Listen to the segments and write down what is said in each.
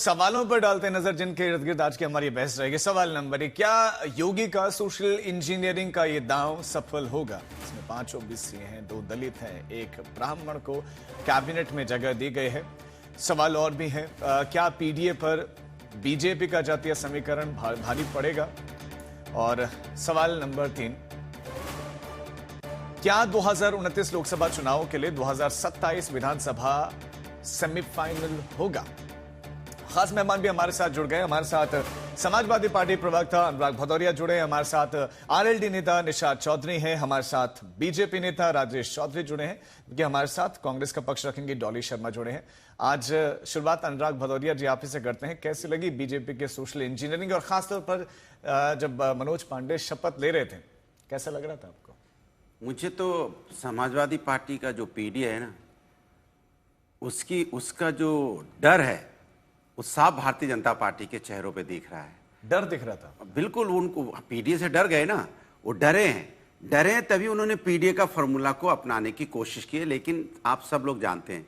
सवालों पर डालते नजर जिनके इर्द गिर्द आज की हमारी बहस रहेगी। सवाल नंबर 1, क्या योगी का सोशल इंजीनियरिंग का ये दांव सफल होगा? इसमें 5 ओबीसी हैं, 2 दलित हैं, 1 ब्राह्मण को कैबिनेट में जगह दी गई है। सवाल और भी हैं, क्या पीडीए पर बीजेपी का जातीय समीकरण भारी पड़ेगा? और सवाल नंबर 3, क्या 2029 लोकसभा चुनाव के लिए 2027 विधानसभा सेमीफाइनल होगा? खास मेहमान भी हमारे साथ जुड़ गए। हमारे साथ समाजवादी पार्टी प्रवक्ता अनुराग भदौरिया जुड़े हैं, हमारे साथ आरएलडी नेता निशात चौधरी हैं, हमारे साथ बीजेपी नेता राजेश चौधरी जुड़े हैं, क्योंकि हमारे साथ कांग्रेस का पक्ष रखेंगे डॉली शर्मा जुड़े हैं। आज शुरुआत अनुराग भदौरिया जी आप ही से करते हैं। कैसी लगी बीजेपी के सोशल इंजीनियरिंग, और खासतौर पर जब मनोज पांडे शपथ ले रहे थे, कैसा लग रहा था आपको? मुझे तो समाजवादी पार्टी का जो पीडीए है ना, उसका जो डर है वो साफ भारतीय जनता पार्टी के चेहरों पे दिख रहा है। डर दिख रहा था बिल्कुल। उनको पीडीए से डर गए ना, वो डरे हैं तभी उन्होंने पीडीए का फॉर्मूला को अपनाने की कोशिश की है। लेकिन आप सब लोग जानते हैं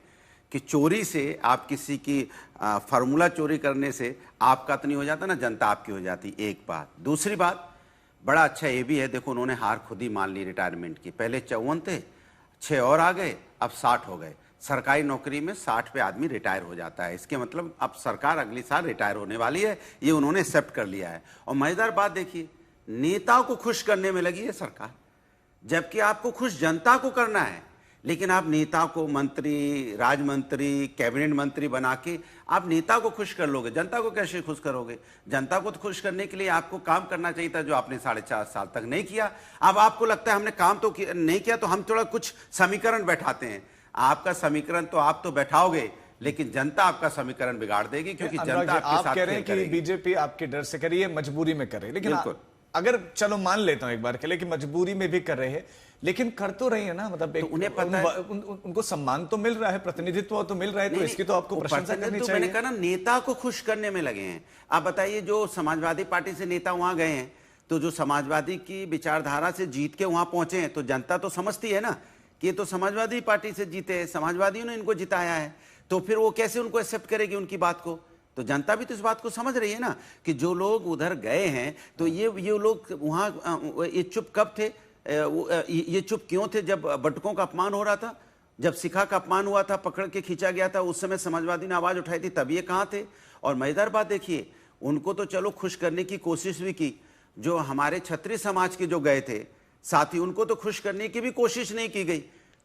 कि चोरी से, आप किसी की फार्मूला चोरी करने से आपका तो नहीं हो जाता ना, जनता आपकी हो जाती। एक बात। दूसरी बात, बड़ा अच्छा ये भी है, देखो उन्होंने हार खुद ही मान ली रिटायरमेंट की। पहले 54 थे, 6 और आ गए, अब 60 हो गए। सरकारी नौकरी में 60 पे आदमी रिटायर हो जाता है, इसके मतलब अब सरकार अगली साल रिटायर होने वाली है, ये उन्होंने एक्सेप्ट कर लिया है। और मजेदार बात देखिए, नेताओं को खुश करने में लगी है सरकार, जबकि आपको खुश जनता को करना है। लेकिन आप नेता को मंत्री, राज मंत्री, कैबिनेट मंत्री बना के आप नेता को खुश कर लोगे, जनता को कैसे खुश करोगे? जनता को तो खुश करने के लिए आपको काम करना चाहिए था, जो आपने 4.5 साल तक नहीं किया। अब आपको लगता है हमने काम तो नहीं किया, तो हम थोड़ा कुछ समीकरण बैठाते हैं। आपका समीकरण तो आप तो बैठाओगे, लेकिन जनता आपका समीकरण बिगाड़ देगी, क्योंकि जनता आपके साथ कह रहे हैं कि बीजेपी आपके डर से कर रही है, मजबूरी में कर रही है। लेकिन अगर चलो मान लेता हूं एक बार के लिए कि मजबूरी में भी कर रहे हैं, लेकिन कर तो रही है ना, मतलब एक तो उन्हें पता है, उनको सम्मान तो मिल रहा है, प्रतिनिधित्व तो मिल रहा है, तो इसकी तो आपको प्रशंसा करनी चाहिए। मैंने कहा ना, नेता को खुश करने में लगे हैं। आप बताइए, जो समाजवादी पार्टी से नेता वहां गए हैं, तो जो समाजवादी की विचारधारा से जीत के वहां पहुंचे हैं, तो जनता तो समझती है ना कि ये तो समाजवादी पार्टी से जीते हैं, समाजवादियों ने इनको जिताया है, तो फिर वो कैसे उनको एक्सेप्ट करेगी उनकी बात को? तो जनता भी तो इस बात को समझ रही है ना कि जो लोग उधर गए हैं, तो ये लोग वहां ये चुप कब थे, ये चुप क्यों थे जब बटुकों का अपमान हो रहा था, जब सिखा का अपमान हुआ था, पकड़ के खींचा गया था, उस समय समाजवादी ने आवाज उठाई थी, तब ये कहां थे? और मजेदार बात देखिए, उनको तो चलो खुश करने की कोशिश भी की, जो हमारे क्षत्रिय समाज के जो गए थे साथी, उनको तो खुश करने की भी कोशिश नहीं की गई।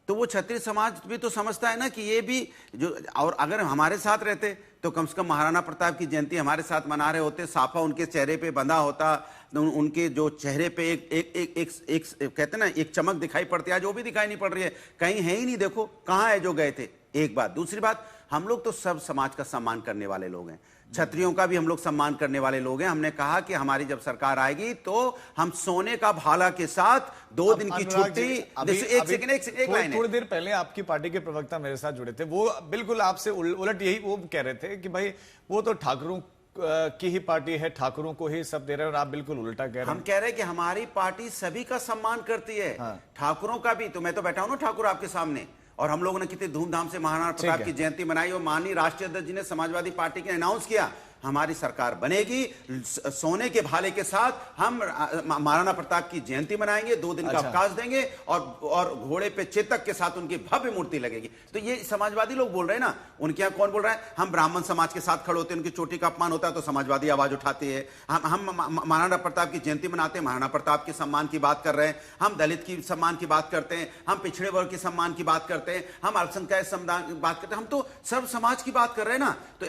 तो वो क्षत्रिय समाज भी तो समझता है ना कि ये भी जो, और अगर हमारे साथ रहते तो कम से कम महाराणा प्रताप की जयंती हमारे साथ मना रहे होते, साफा उनके चेहरे पे बंधा होता, तो उनके जो चेहरे पे एक कहते ना एक चमक दिखाई पड़ती है, आज वो भी दिखाई नहीं पड़ रही है, कहीं है ही नहीं। देखो कहाँ है जो गए थे। एक बात। दूसरी बात, हम लोग तो सब समाज का सम्मान करने वाले लोग हैं, क्षत्रियों का भी हम लोग सम्मान करने वाले लोग हैं। हमने कहा कि हमारी जब सरकार आएगी तो हम सोने का भाला के साथ 2 दिन की छुट्टी। एक लाइन, थोड़ी देर पहले आपकी पार्टी के प्रवक्ता मेरे साथ जुड़े थे, वो बिल्कुल आपसे उलट यही वो कह रहे थे कि भाई वो तो ठाकुरों की ही पार्टी है, ठाकुरों को ही सब दे रहे हैं, और आप बिल्कुल उल्टा कह रहे हैं। हम कह रहे हैं कि हमारी पार्टी सभी का सम्मान करती है, ठाकुरों का भी। तो मैं तो बैठा हूं ना ठाकुर आपके सामने, और हम लोगों ने कितनी धूमधाम से महाराणा प्रताप की जयंती मनाई, और माननीय राष्ट्रीय अध्यक्ष जी ने समाजवादी पार्टी के अनाउंस किया हमारी सरकार बनेगी, सोने के भाले के साथ हम महाराणा प्रताप की जयंती मनाएंगे, 2 दिन का अवकाश देंगे, और घोड़े पे चेतक के साथ उनकी भव्य मूर्ति लगेगी। तो ये समाजवादी लोग बोल रहे हैं ना। उनके यहाँ कौन बोल रहा है? हम ब्राह्मण समाज के साथ खड़े होते हैं, उनकी चोटी का अपमान होता है तो समाजवादी आवाज उठाती है। हम महाराणा प्रताप की जयंती मनाते हैं, महाराणा प्रताप के सम्मान की बात कर रहे हैं। हम दलित की सम्मान की बात करते हैं, हम पिछड़े वर्ग के सम्मान की बात करते हैं, हम अल्पसंख्यक सम्मान की बात करते हैं, हम तो सब समाज की बात कर रहे हैं ना। तो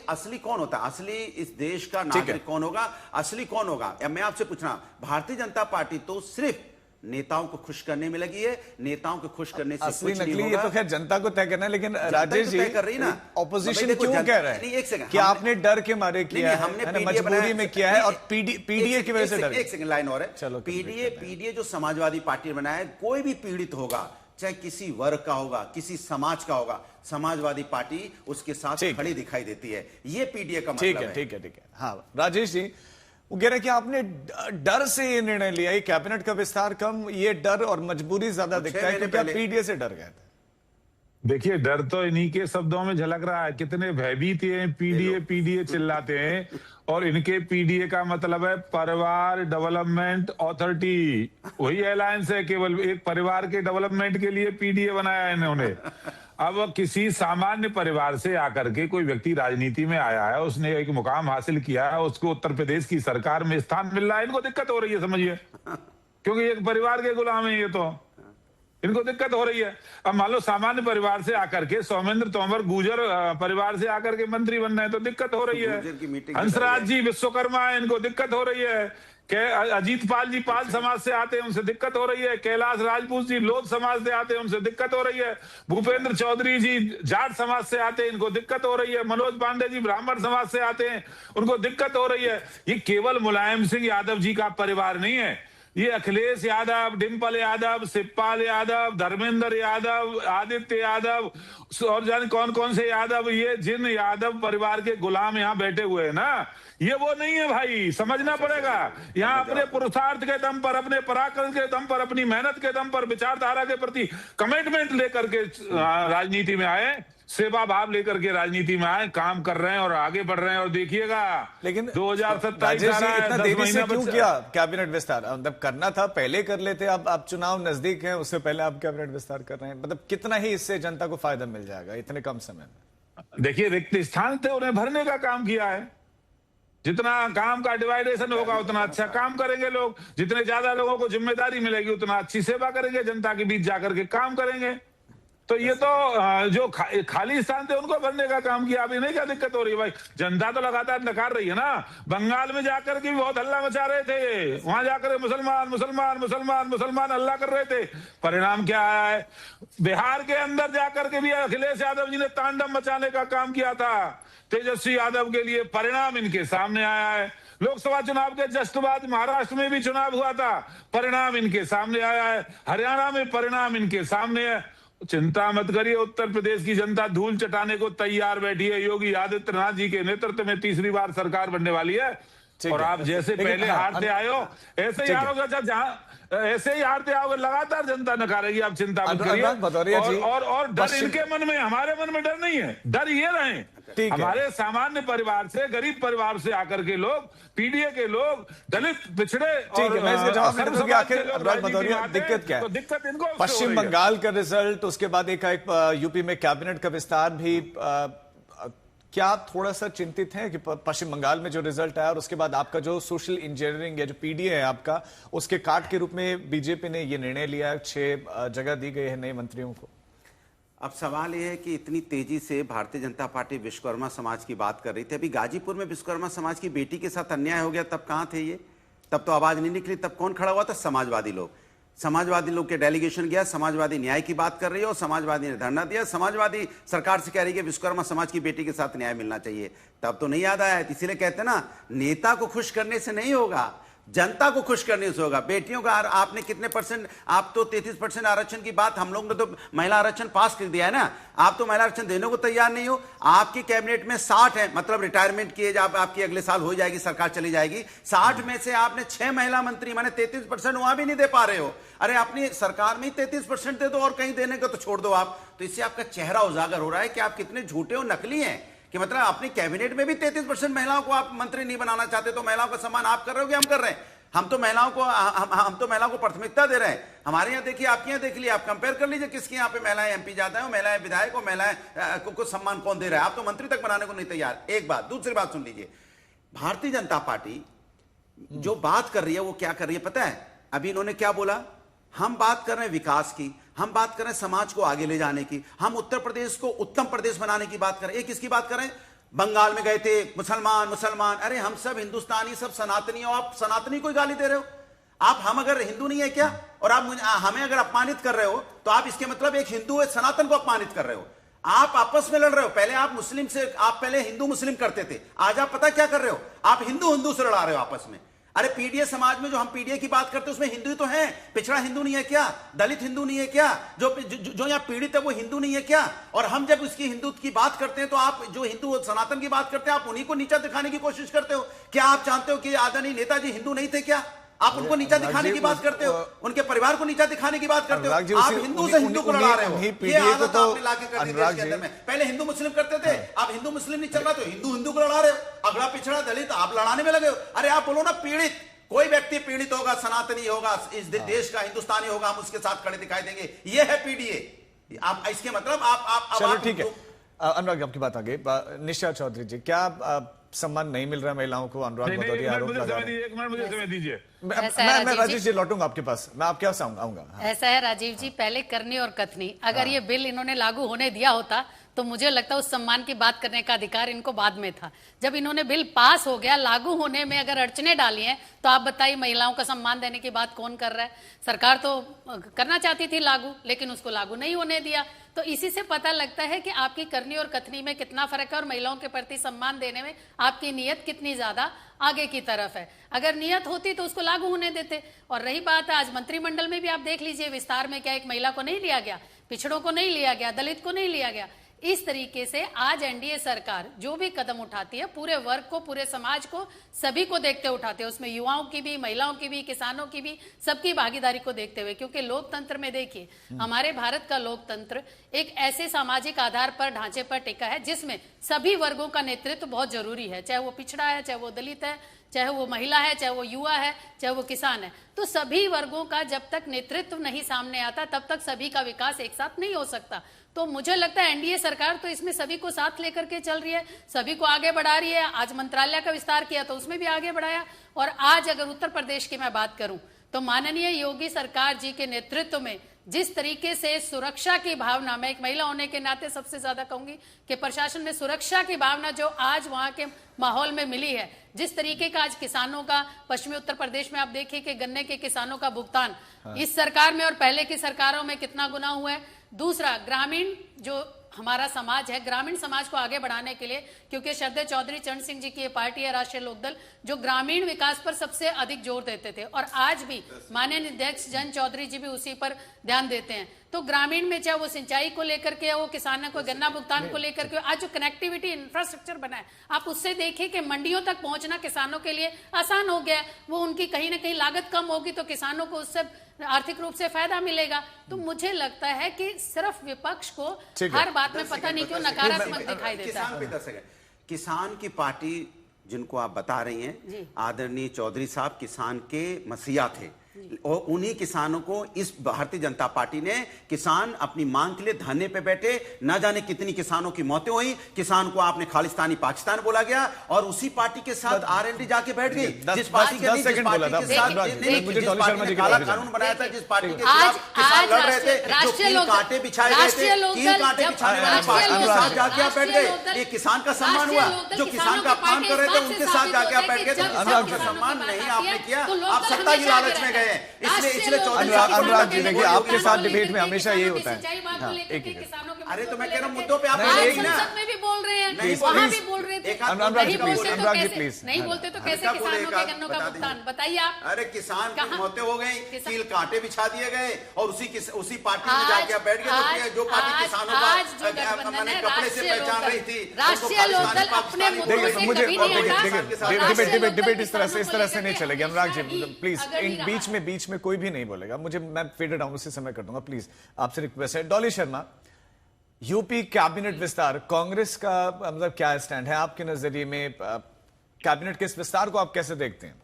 असली कौन होता है? इस देश का नागरिक कौन होगा? असली कौन होगा? मैं आपसे पूछ रहा हूं, भारतीय जनता पार्टी तो सिर्फ नेताओं को खुश करने में लगी है, नेताओं को खुश करने से असली कुछ नहीं नकली होगा। ये तो खैर जनता को तय करना है, लेकिन राजेश जी कर रही ना, ऑपोजिशन क्यों कह रहा है कि आपने डर के मारे किया है, हमने मजबूरी में किया है, और पीडीए की वजह से डर। एक सेकंड लाइन और है। चलो, पीडीए जो समाजवादी पार्टी ने बनाया है, कोई भी पीड़ित होगा, चाहे किसी वर्ग का होगा, किसी समाज का होगा, समाजवादी पार्टी उसके साथ खड़ी दिखाई देती है। ये पीडीए का मतलब है। ठीक है। हाँ राजेश जी, वो कह रहे हैं कि आपने डर से ये निर्णय लिया, ये कैबिनेट का विस्तार कम, ये डर और मजबूरी ज्यादा दिखता है, क्योंकि आप पीडीए से डर गए थे। देखिए, डर तो इन्हीं के शब्दों में झलक रहा है। कितने भयभीत हैं, पीडीए पीडीए चिल्लाते हैं, और इनके पीडीए का मतलब है परिवार डेवलपमेंट अथॉरिटी। वही अलायंस है, केवल एक परिवार के डेवलपमेंट के लिए पीडीए बनाया है इन्होंने। अब किसी सामान्य परिवार से आकर के कोई व्यक्ति राजनीति में आया है, उसने एक मुकाम हासिल किया है, उसको उत्तर प्रदेश की सरकार में स्थान मिल रहा है, इनको दिक्कत हो रही है, समझिए, क्योंकि एक परिवार के गुलाम है ये, तो इनको दिक्कत हो रही है। अब मान लो सामान्य परिवार से आकर के सौमेंद्र तोमर गुर्जर परिवार से आकर के मंत्री बन रहे हैं, तो दिक्कत हो रही है। हंसराज जी विश्वकर्मा है, इनको दिक्कत हो रही है। अजीत पाल जी पाल समाज से आते हैं, उनसे दिक्कत हो रही है। कैलाश राजपूत जी लोध समाज से आते हैं, उनसे दिक्कत हो रही है। भूपेंद्र चौधरी जी जाट समाज से आते हैं, इनको दिक्कत हो रही है। मनोज पांडे जी ब्राह्मण समाज से आते हैं, उनको दिक्कत हो रही है। ये केवल मुलायम सिंह यादव जी का परिवार नहीं है, ये अखिलेश यादव, डिम्पल यादव, शिवपाल यादव, धर्मेंद्र यादव, आदित्य यादव और जाने कौन कौन से यादव, ये जिन यादव परिवार के गुलाम यहाँ बैठे हुए हैं ना, ये वो नहीं है भाई, समझना पड़ेगा। यहाँ अपने पुरुषार्थ के दम पर, अपने पराक्रम के दम पर, अपनी मेहनत के दम पर, विचारधारा के प्रति कमिटमेंट लेकर के राजनीति में आए, सेवा भाव लेकर के राजनीति में आए, काम कर रहे हैं और आगे बढ़ रहे हैं। और देखिएगा, लेकिन 2027 इतना देरी से क्यों किया कैबिनेट विस्तार? मतलब करना था पहले कर लेते, अब चुनाव नजदीक है, उससे पहले आप कैबिनेट विस्तार कर रहे हैं। मतलब कितना ही इससे जनता को फायदा मिल जाएगा इतने कम समय में? देखिए, रिक्त स्थान थे, उन्हें भरने का काम किया है। जितना काम का डिवाइडेशन होगा उतना अच्छा काम करेंगे लोग, जितने ज्यादा लोगों को जिम्मेदारी मिलेगी उतना अच्छी सेवा करेंगे, जनता के बीच जाकर के काम करेंगे। तो ये तो जो खाली स्थान थे उनको भरने का काम किया। अभी नहीं क्या दिक्कत हो रही है भाई? जनता तो लगातार नकार रही है ना। बंगाल में जाकर के भी बहुत हल्ला मचा रहे थे, वहां जाकर मुसलमान मुसलमान मुसलमान मुसलमान हल्ला कर रहे थे। परिणाम क्या आया है? बिहार के अंदर जाकर के भी अखिलेश यादव जी ने तांडव मचाने का काम किया था तेजस्वी यादव के लिए, परिणाम इनके सामने आया है। लोकसभा चुनाव के जस्ट बाद महाराष्ट्र में भी चुनाव हुआ था, परिणाम इनके सामने आया है। हरियाणा में परिणाम इनके सामने है। चिंता मत करिए, उत्तर प्रदेश की जनता धूल चटाने को तैयार बैठी है। योगी आदित्यनाथ जी के नेतृत्व में तीसरी बार सरकार बनने वाली है। और आप जैसे पहले हारते आए हो ऐसे ही हारोगे, जहां ऐसे ही हारते आओगे, लगातार जनता नकारेगी। आप चिंता मत करिए। और डर इनके मन में, हमारे मन में डर नहीं है। डर ये रहे, हमारे सामान्य परिवार से, गरीब परिवार से आकर के लोग, पीडीए के लोग, दलित पिछड़े और दिक्कत क्या है? तो दिक्कत इनको पश्चिम बंगाल का रिजल्ट, उसके बाद एक यूपी में कैबिनेट का विस्तार भी, क्या आप थोड़ा सा चिंतित हैं कि पश्चिम बंगाल में जो रिजल्ट आया और उसके बाद आपका जो सोशल इंजीनियरिंग या जो पीडीए है आपका, उसके काट के रूप में बीजेपी ने ये निर्णय लिया, 6 जगह दी गई है नए मंत्रियों को? अब सवाल यह है कि इतनी तेजी से भारतीय जनता पार्टी विश्वकर्मा समाज की बात कर रही थी। अभी गाजीपुर में विश्वकर्मा समाज की बेटी के साथ अन्याय हो गया, तब कहां थे ये? तब तो आवाज नहीं निकली। तब कौन खड़ा हुआ था? समाजवादी लोग। समाजवादी लोग के डेलीगेशन गया, समाजवादी न्याय की बात कर रही है और समाजवादी ने धरना दिया। समाजवादी सरकार से कह रही है कि विश्वकर्मा समाज की बेटी के साथ न्याय मिलना चाहिए। तब तो नहीं याद आया। इसीलिए कहते हैं ना, नेता को खुश करने से नहीं होगा, जनता को खुश करने से होगा। बेटियों का आपने कितने परसेंट, आप तो 33% आरक्षण की बात, हम लोग ने तो महिला आरक्षण पास कर दिया है ना, आप तो महिला आरक्षण देने को तैयार नहीं हो। आपकी कैबिनेट में 60 है, मतलब रिटायरमेंट की एज आपकी अगले साल हो जाएगी, सरकार चली जाएगी। 60 में से आपने 6 महिला मंत्री, माने 33% वहां भी नहीं दे पा रहे हो। अरे अपनी सरकार में ही 33% दे दो और कहीं देने को तो छोड़ दो आप। तो इससे आपका चेहरा उजागर हो रहा है कि आप कितने झूठे और नकली हैं, कि मतलब अपनी कैबिनेट में भी 33% महिलाओं को आप मंत्री नहीं बनाना चाहते। तो महिलाओं का सम्मान आप कर रहे हो कि हम कर रहे हैं? हम तो महिलाओं को प्राथमिकता दे रहे हैं। हमारे यहाँ देखिए, आपके यहाँ देख लीजिए, आप कंपेयर कर लीजिए किसके यहाँ पे महिलाएं एमपी ज्यादा है, महिलाएं विधायक और महिलाएं को सम्मान कौन दे रहा है। आप तो मंत्री तक बनाने को नहीं तैयार। एक बात। दूसरी बात सुन लीजिए, भारतीय जनता पार्टी जो बात कर रही है वो क्या कर रही है पता है? अभी इन्होंने क्या बोला? हम बात कर रहे हैं विकास की, हम बात कर रहे हैं समाज को आगे ले जाने की, हम उत्तर प्रदेश को उत्तम प्रदेश बनाने की बात कर रहे हैं। किसकी बात कर रहे हैं? बंगाल में गए थे, मुसलमान मुसलमान। अरे हम सब हिंदुस्तानी, सब सनातनी हो, आप सनातनी को गाली दे रहे हो। आप, हम अगर हिंदू नहीं है क्या, और आप हमें अगर अपमानित कर रहे हो, तो आप इसके मतलब एक हिंदू एक सनातन को अपमानित कर रहे हो। आप आपस में लड़ रहे हो। पहले आप मुस्लिम से, आप पहले हिंदू मुस्लिम करते थे, आज आप पता क्या कर रहे हो? आप हिंदू हिंदू से लड़ा रहे हो आपस में। अरे पीडीए समाज में जो हम पीडीए की बात करते हैं उसमें हिंदू तो है, पिछड़ा हिंदू नहीं है क्या? दलित हिंदू नहीं है क्या? जो यहाँ पीड़ित है वो हिंदू नहीं है क्या? और हम जब उसकी हिंदू की बात करते हैं तो आप जो हिंदू सनातन की बात करते हैं, आप उन्हीं को नीचा दिखाने की कोशिश करते हो। क्या आप जानते हो कि आदरणीय नेताजी हिंदू नहीं थे क्या? आप उनको नीचा दिखाने की बात करते हो, उनके परिवार को नीचा दिखाने की बात करते हो। आप हिंदू से हिंदू को लड़ा रहे हो। ये हालत आपने लाके कर दी देश के अंदर में। पहले हिंदू मुस्लिम करते थे, आप हिंदू मुस्लिम नहीं चल रहा, तो हिंदू हिंदू को लड़ा रहे हो। अगला पिछड़ा दलित आप लड़ाने में लगे हो। अरे आप बोलो ना पीड़ित, कोई व्यक्ति पीड़ित होगा, सनातनी होगा, इस देश का हिंदुस्तानी होगा, हम उसके साथ खड़े दिखाई देंगे। ये है पीडीए। आप इसके मतलब आप चलो ठीक है, अनुराग आपकी बात आ गई। निशा चौधरी जी, क्या सम्मान नहीं मिल रहा महिलाओं को? अनुराग भदौरिया आरोप लगा रहे हैं। एक मिनट मुझे समय दीजिए। मैं राजेश जी लौटूंगा आपके पास, मैं आपके पास आऊंगा। ऐसा है राजीव जी, पहले करनी और कथनी, अगर ये बिल इन्होंने लागू होने दिया होता तो मुझे लगता है उस सम्मान की बात करने का अधिकार इनको बाद में था। जब इन्होंने बिल पास हो गया, लागू होने में अगर अड़चने डाली हैं, तो आप बताइए महिलाओं का सम्मान देने की बात कौन कर रहा है? सरकार तो करना चाहती थी लागू, लेकिन उसको लागू नहीं होने दिया। तो इसी से पता लगता है कि आपकी करनी और कथनी में कितना फर्क है और महिलाओं के प्रति सम्मान देने में आपकी नीयत कितनी ज्यादा आगे की तरफ है। अगर नियत होती तो उसको लागू होने देते। और रही बात है, आज मंत्रिमंडल में भी आप देख लीजिए विस्तार में, क्या एक महिला को नहीं लिया गया, पिछड़ों को नहीं लिया गया, दलित को नहीं लिया गया। इस तरीके से आज एनडीए सरकार जो भी कदम उठाती है, पूरे वर्ग को, पूरे समाज को, सभी को देखते उठाते हैं, उसमें युवाओं की भी, महिलाओं की भी, किसानों की भी, सबकी भागीदारी को देखते हुए। क्योंकि लोकतंत्र में देखिए, हमारे भारत का लोकतंत्र एक ऐसे सामाजिक आधार पर, ढांचे पर टिका है जिसमें सभी वर्गों का नेतृत्व बहुत जरूरी है, चाहे वो पिछड़ा है, चाहे वो दलित है, चाहे वो महिला है, चाहे वो युवा है, चाहे वो किसान है। तो सभी वर्गों का जब तक नेतृत्व नहीं सामने आता, तब तक सभी का विकास एक साथ नहीं हो सकता। तो मुझे लगता है एनडीए सरकार तो इसमें सभी को साथ लेकर के चल रही है, सभी को आगे बढ़ा रही है। आज मंत्रालय का विस्तार किया तो उसमें भी आगे बढ़ाया। और आज अगर उत्तर प्रदेश की मैं बात करूं तो माननीय योगी सरकार जी के नेतृत्व में जिस तरीके से सुरक्षा की भावना, मैं एक महिला होने के नाते सबसे ज्यादा कहूंगी कि प्रशासन में सुरक्षा की भावना जो आज वहां के माहौल में मिली है, जिस तरीके का आज किसानों का, पश्चिमी उत्तर प्रदेश में आप देखिए कि गन्ने के किसानों का भुगतान इस सरकार में और पहले की सरकारों में कितना गुना हुआ है। दूसरा, ग्रामीण जो हमारा समाज है, ग्रामीण समाज को आगे बढ़ाने के लिए, क्योंकि श्रद्धेय चौधरी चरण सिंह जी की ये पार्टी है राष्ट्रीय लोकदल, जो ग्रामीण विकास पर सबसे अधिक जोर देते थे, और आज भी माननीय अध्यक्ष जन चौधरी जी भी उसी पर ध्यान देते हैं। तो ग्रामीण में चाहे वो सिंचाई को लेकर के, वो किसानों को गन्ना भुगतान को लेकर के, आज जो कनेक्टिविटी इंफ्रास्ट्रक्चर बना है, आप उससे देखिए कि मंडियों तक पहुंचना किसानों के लिए आसान हो गया है। वो उनकी कहीं ना कहीं लागत कम होगी तो किसानों को उससे आर्थिक रूप से फायदा मिलेगा। तो मुझे लगता है कि सिर्फ विपक्ष को हर बात में पता नहीं क्यों नकारात्मक दिखाई देता है। किसान की पार्टी जिनको आप बता रही हैं, आदरणीय चौधरी साहब किसान के मसीहा थे, और उन्हीं किसानों को इस भारतीय जनता पार्टी ने, किसान अपनी मांग के लिए धरने पे बैठे, न जाने कितनी किसानों की मौतें हुई, किसान को आपने खालिस्तानी पाकिस्तान बोला गया, और उसी पार्टी के साथ आरएलडी जाके बैठ गई, जिस पार्टी के काला कानून बनाया था, जिस पार्टी के खिलाफ किसान लड़ रहे थे, जो कील कांटे बिछाए गए थे, कील कांटे बिछाने वाली पार्टी के साथ जाके आप बैठ गए। ये किसान का सम्मान हुआ। जो किसान का अपमान कर रहे थे उनके साथ जाके आप बैठ गए। किसान का सम्मान नहीं आपने किया, आप सत्ता की लालच में गए। अनुराग जी, देखिए आपके साथ डिबेट में हमेशा ये होता है। अरे तो मैं कह रहा हूँ मुद्दों पे आप संसद में भी बोल रहे हैं, वहां भी बोल रहे थे, नहीं बोलते तो कैसे किसानों के गन्नों का भुगतान, बताइए आप। अरे किसान की मौतें हो गई, कील कांटे बिछा दिए गए, और उसी पार्टी में जाके बैठ गए जो पार्टी किसानों का मैंने कपड़े से पहचान रही थी। राष्ट्रीय लोकदल अपने मुद्दों से कभी नहीं हटा। डिबेट इस तरह से नहीं चलेगी। अनुराग जी प्लीज, बीच में कोई भी नहीं बोलेगा, मैं फेड डाउन उसी समय कर दूंगा, प्लीज आपसे रिक्वेस्ट है। डॉली शर्मा, यूपी कैबिनेट विस्तार, कांग्रेस का मतलब क्या स्टैंड है आपके नजरिए में? कैबिनेट के इस विस्तार को आप कैसे देखते हैं?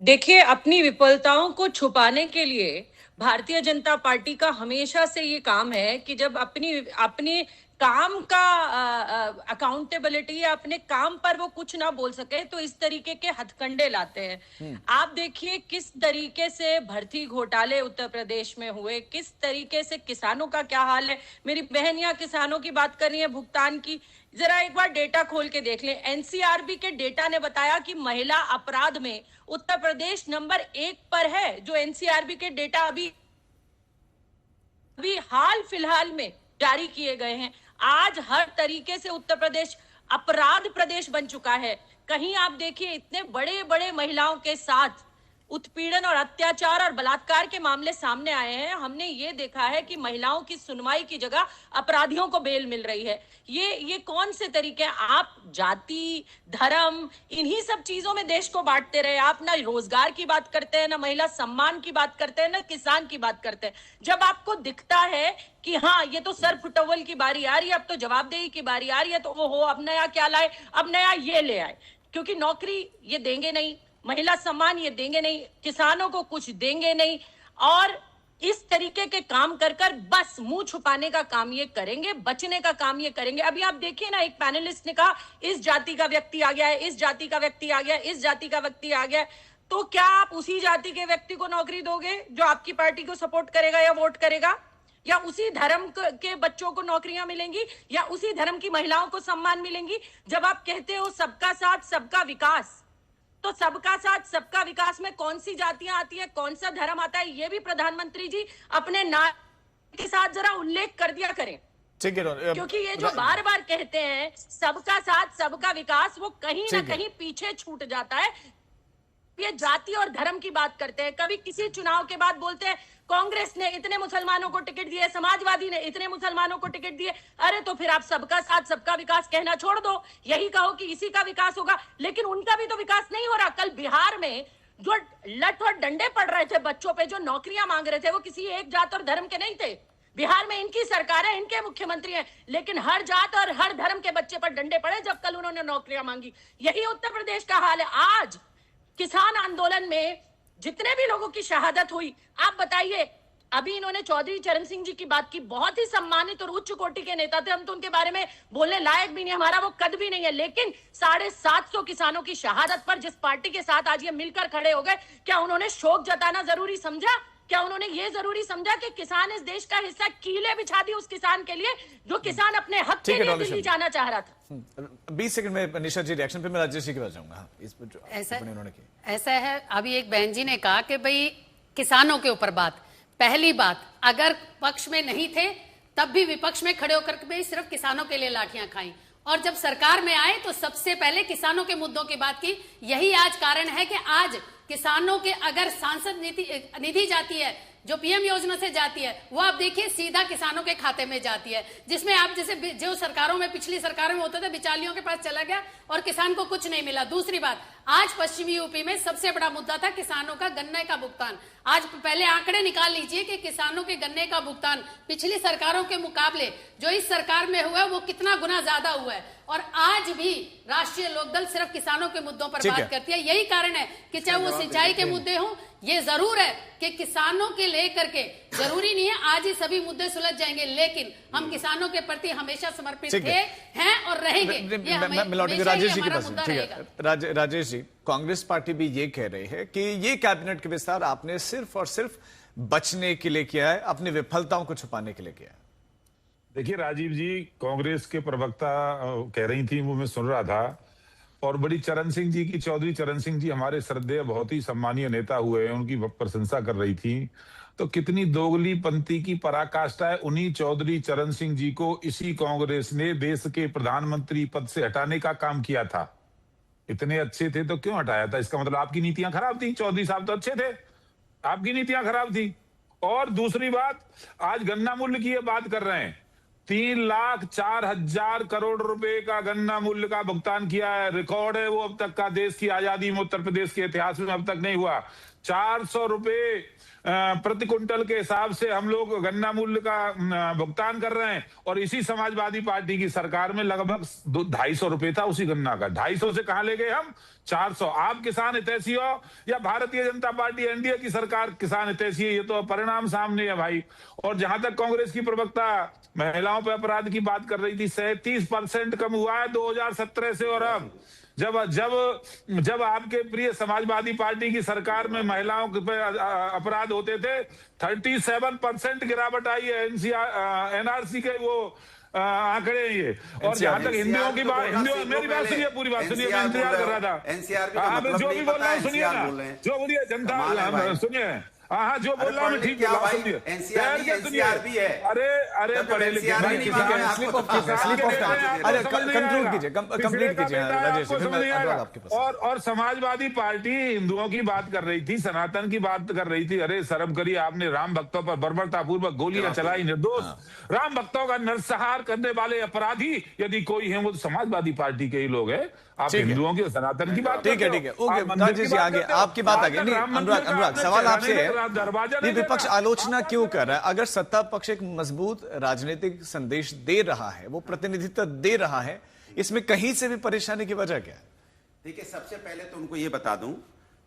देखिए, अपनी विफलताओं को छुपाने के लिए भारतीय जनता पार्टी का हमेशा से ये काम है कि जब अपनी काम का अकाउंटेबिलिटी या अपने काम पर वो कुछ ना बोल सके तो इस तरीके के हथकंडे लाते हैं। आप देखिए किस तरीके से भर्ती घोटाले उत्तर प्रदेश में हुए, किस तरीके से किसानों का क्या हाल है। मेरी बहन यहाँ किसानों की बात कर रही है भुगतान की, जरा एक बार डेटा खोल के देख लें। एनसीआरबी के डेटा ने बताया कि महिला अपराध में उत्तर प्रदेश नंबर 1 पर है। जो एनसीआरबी के डेटा अभी हाल फिलहाल में जारी किए गए हैं। आज हर तरीके से उत्तर प्रदेश अपराध प्रदेश बन चुका है। कहीं आप देखिए इतने बड़े बड़े महिलाओं के साथ उत्पीड़न और अत्याचार और बलात्कार के मामले सामने आए हैं, हमने ये देखा है कि महिलाओं की सुनवाई की जगह अपराधियों को बेल मिल रही है। ये कौन से तरीके हैं? आप जाति, धर्म, इन्हीं सब चीजों में देश को बांटते रहे। आप ना रोजगार की बात करते हैं, ना महिला सम्मान की बात करते हैं, ना किसान की बात करते हैं। जब आपको दिखता है कि हाँ, ये तो सर फुटवल की बारी आ रही है, अब तो जवाबदेही की बारी आ रही है, तो ओहो, अब नया क्या लाए, अब नया ये ले आए। क्योंकि नौकरी ये देंगे नहीं, महिला सम्मान ये देंगे नहीं, किसानों को कुछ देंगे नहीं, और इस तरीके के काम कर कर बस मुंह छुपाने का काम ये करेंगे, बचने का काम ये करेंगे। अभी आप देखिए ना, एक पैनलिस्ट ने कहा इस जाति का व्यक्ति आ गया है, इस जाति का व्यक्ति आ गया, इस जाति का व्यक्ति आ गया। तो क्या आप उसी जाति के व्यक्ति को नौकरी दोगे जो आपकी पार्टी को सपोर्ट करेगा या वोट करेगा? या उसी धर्म के बच्चों को नौकरियां मिलेंगी, या उसी धर्म की महिलाओं को सम्मान मिलेंगी? जब आप कहते हो सबका साथ सबका विकास, तो सबका साथ सबका विकास में कौन सी जातियां आती है, कौन सा धर्म आता है, ये भी प्रधानमंत्री जी अपने नारे के साथ जरा उल्लेख कर दिया करें। ठीक है, क्योंकि ये जो बार बार कहते हैं सबका साथ सबका विकास, वो कहीं ना कहीं पीछे छूट जाता है। ये जाति और धर्म की बात करते हैं, कभी किसी चुनाव के बाद बोलते हैं कांग्रेस ने इतने मुसलमानों को टिकट दिए, समाजवादी ने इतने मुसलमानों को टिकट दिए। अरे तो फिर आप सबका साथ सबका विकास कहना छोड़ दो, यही कहो कि इसी का विकास होगा। लेकिन उनका भी तो विकास नहीं हो रहा। कल बिहार में जो लठ और डंडे पड़ रहे थे बच्चों पे, जो नौकरियां मांग रहे थे, वो किसी एक जात और धर्म के नहीं थे। बिहार में इनकी सरकार है, इनके मुख्यमंत्री हैं, लेकिन हर जात और हर धर्म के बच्चे पर डंडे पड़े जब कल उन्होंने नौकरियां मांगी। यही उत्तर प्रदेश का हाल है। आज किसान आंदोलन में जितने भी लोगों की शहादत हुई, आप बताइए, अभी इन्होंने चौधरी चरण सिंह जी की बात की, बहुत ही सम्मानित और उच्च कोटि के नेता थे, हम तो उनके बारे में बोलने लायक भी नहीं, हमारा वो कद भी नहीं है। लेकिन 750 किसानों की शहादत पर जिस पार्टी के साथ आज ये मिलकर खड़े हो गए, क्या उन्होंने शोक जताना जरूरी समझा? क्या उन्होंने ये जरूरी समझा कि किसान इस देश का हिस्सा, कीले बिछा दी उस किसान के लिए जो किसान अपने हक के लिए दिल्ली जाना चाह रहा था? 20 सेकंड में निशा जी रिएक्शन पे मैं राजेश जी के पास जाऊंगा। इस पर जो उन्होंने की, ऐसा है, अभी एक बहन जी ने कहा कि भाई किसानों के ऊपर बात, पहली बात, अगर पक्ष में नहीं थे तब भी विपक्ष में खड़े होकर के सिर्फ किसानों के लिए लाठियां खाई, और जब सरकार में आए तो सबसे पहले किसानों के मुद्दों की बात की। यही आज कारण है कि आज किसानों के अगर सांसद निधि जाती है, जो पीएम योजना से जाती है, वो आप देखिए सीधा किसानों के खाते में जाती है, जिसमें आप जैसे जो सरकारों में, पिछली सरकारों में होता था बिचालियों के पास चला गया और किसान को कुछ नहीं मिला। दूसरी बात, आज पश्चिमी यूपी में सबसे बड़ा मुद्दा था किसानों का गन्ने का भुगतान। आज पहले आंकड़े निकाल लीजिए कि किसानों के गन्ने का भुगतान पिछली सरकारों के मुकाबले जो इस सरकार में हुआ है वो कितना गुना ज्यादा हुआ है। और आज भी राष्ट्रीय लोकदल सिर्फ किसानों के मुद्दों पर बात करती है। यही कारण है कि चाहे वो सिंचाई के मुद्दे हों, ये जरूर है कि किसानों के लेकर के जरूरी नहीं है आज ही सभी मुद्दे सुलझ जाएंगे, लेकिन हम किसानों के प्रति हमेशा समर्पित थे, हैं और रहेंगे। राजेश जी के पास, ठीक है राजेश जी, कांग्रेस पार्टी भी ये कह रही है कि ये कैबिनेट के विस्तार आपने सिर्फ और सिर्फ बचने के लिए किया है, अपनी विफलताओं को छुपाने के लिए किया है। देखिए राजीव जी, कांग्रेस के प्रवक्ता कह रही थी, वो मैं सुन रहा था, और बड़ी चरण सिंह जी की, चौधरी चरण सिंह जी हमारे श्रद्धेय बहुत ही सम्मानीय नेता हुए हैं, उनकी प्रशंसा कर रही थी। तो कितनी दोगली पंथी की पराकाष्ठा है। उन्हीं चौधरी चरण सिंह जी को इसी कांग्रेस ने देश के प्रधानमंत्री पद से हटाने का काम किया था। इतने अच्छे थे तो क्यों हटाया था? इसका मतलब आपकी नीतियां खराब थी। चौधरी साहब तो अच्छे थे, आपकी नीतियां खराब थी। और दूसरी बात, आज गन्ना मूल्य की ये बात कर रहे हैं, 3,04,000 करोड़ रुपए का गन्ना मूल्य का भुगतान किया है। रिकॉर्ड है वो अब तक का, देश की आजादी में उत्तर प्रदेश के इतिहास में अब तक नहीं हुआ। 400 रुपए प्रति क्विंटल के हिसाब से हम लोग गन्ना मूल्य का भुगतान कर रहे हैं, और इसी समाजवादी पार्टी की सरकार में लगभग 250 रुपए था उसी गन्ना का। 250 से कहां ले गए हम? 400। आप किसान हितैषी हो या भारतीय जनता पार्टी एनडीए की सरकार किसान हितैषी है, ये तो परिणाम सामने है भाई। और जहां तक कांग्रेस की प्रवक्ता महिलाओं पर अपराध की बात कर रही थी, 37% कम हुआ है 2017 से। और अब जब आपके प्रिय समाजवादी पार्टी की सरकार में महिलाओं पे अपराध होते थे, 37% गिरावट आई है। एनआरसी के वो आंकड़े ये। और जहां तक हिंदियों की बात, मेरी बात सुनिए, पूरी बात सुनिए, मैं इंतजार कर रहा था। एनसीआर जो भी बोल रहा हूँ सुनिए ना, जो बोलिए जनता सुनिए। हाँ, जो बोल रहा हूँ मैं ठीक क्या बोल रहा भाई, हूँ, सुनिए। NCR ठहर के सुनिए। NCR भी है। अरे तब जब पढ़े लिखे NCR भाई, नहीं किसान- माने, स्लिप ऑफ आपको टंग, स्लिप ऑफ टंग। अरे कंक्लूड कीजिए, कंप्लीट कीजिए राजेश जी, फिर मैं अनुराग आपके पास। और समाजवादी पार्टी हिंदुओं की बात कर रही थी, सनातन की बात कर रही थी। अरे शर्म करिए, आपने राम भक्तों पर बर्बरतापूर्वक गोलियां चलाई, निर्दोष राम भक्तों का नरसंहार करने वाले अपराधी यदि कोई है वो तो समाजवादी पार्टी के ही लोग हैं। आप ठीक है। हिंदुओं की सनातन की बात ठीक है, ठीक है, ओके राजेश जी, आगे आपकी बात आगे। नहीं, अनुराग सवाल आपसे है, ये विपक्ष आलोचना क्यों कर रहा है? अगर सत्ता पक्ष एक मजबूत राजनीतिक संदेश दे रहा है, वो प्रतिनिधित्व दे रहा है, इसमें कहीं से भी परेशानी की वजह क्या है? देखिए, सबसे पहले तो उनको ये बता दूं,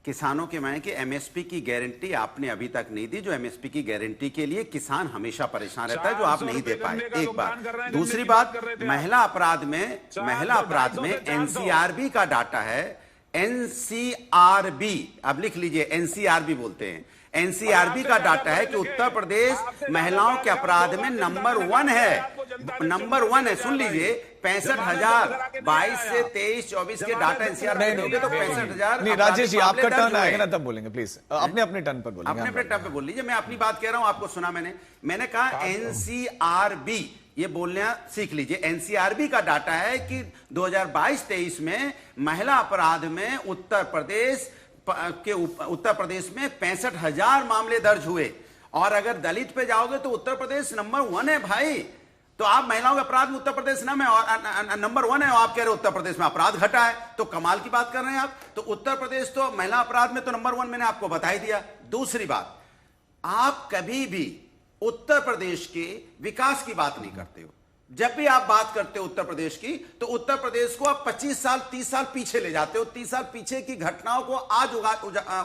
किसानों के मैं कि एमएसपी की गारंटी आपने अभी तक नहीं दी। जो एमएसपी की गारंटी के लिए किसान हमेशा परेशान रहता है, जो आप नहीं दे पाए। एक बात। दूसरी बात, महिला अपराध में एनसीआरबी का डाटा है, एनसीआरबी, आप लिख लीजिए, एनसीआरबी बोलते हैं। एनसीआरबी का डाटा है कि उत्तर प्रदेश महिलाओं के अपराध में नंबर 1 है। नंबर 1 है, सुन लीजिए। 65,000 22 से 23-24 के डाटा एनसीआरबी दोगे तो 65,000। नहीं राजेश जी, आपका टर्न आएगा ना तब बोलेंगे, प्लीज अपने अपने टर्न पर बोलेंगे। अपने टर्न पे बोल लीजिए, मैं अपनी बात कह रहा हूं, आपको सुना मैंने कहा एनसीआरबी, ये बोलना सीख लीजिए। एनसीआरबी का डाटा है कि 2022-23 में महिला अपराध में उत्तर प्रदेश में 65,000 मामले दर्ज हुए। और अगर दलित पे जाओगे तो उत्तर प्रदेश नंबर 1 है भाई। तो आप महिलाओं के अपराध में उत्तर प्रदेश ना में और नंबर 1 है, और आप कह रहे हो उत्तर प्रदेश में अपराध घटा है, तो कमाल की बात कर रहे हैं आप। तो उत्तर प्रदेश तो महिला अपराध में तो नंबर 1 मैंने आपको बता ही दिया। दूसरी बात, आप कभी भी उत्तर प्रदेश के विकास की बात नहीं करते हो। जब भी आप बात करते हो उत्तर प्रदेश की, तो उत्तर प्रदेश को आप 25 साल 30 साल पीछे ले जाते हो। 30 साल पीछे की घटनाओं को आज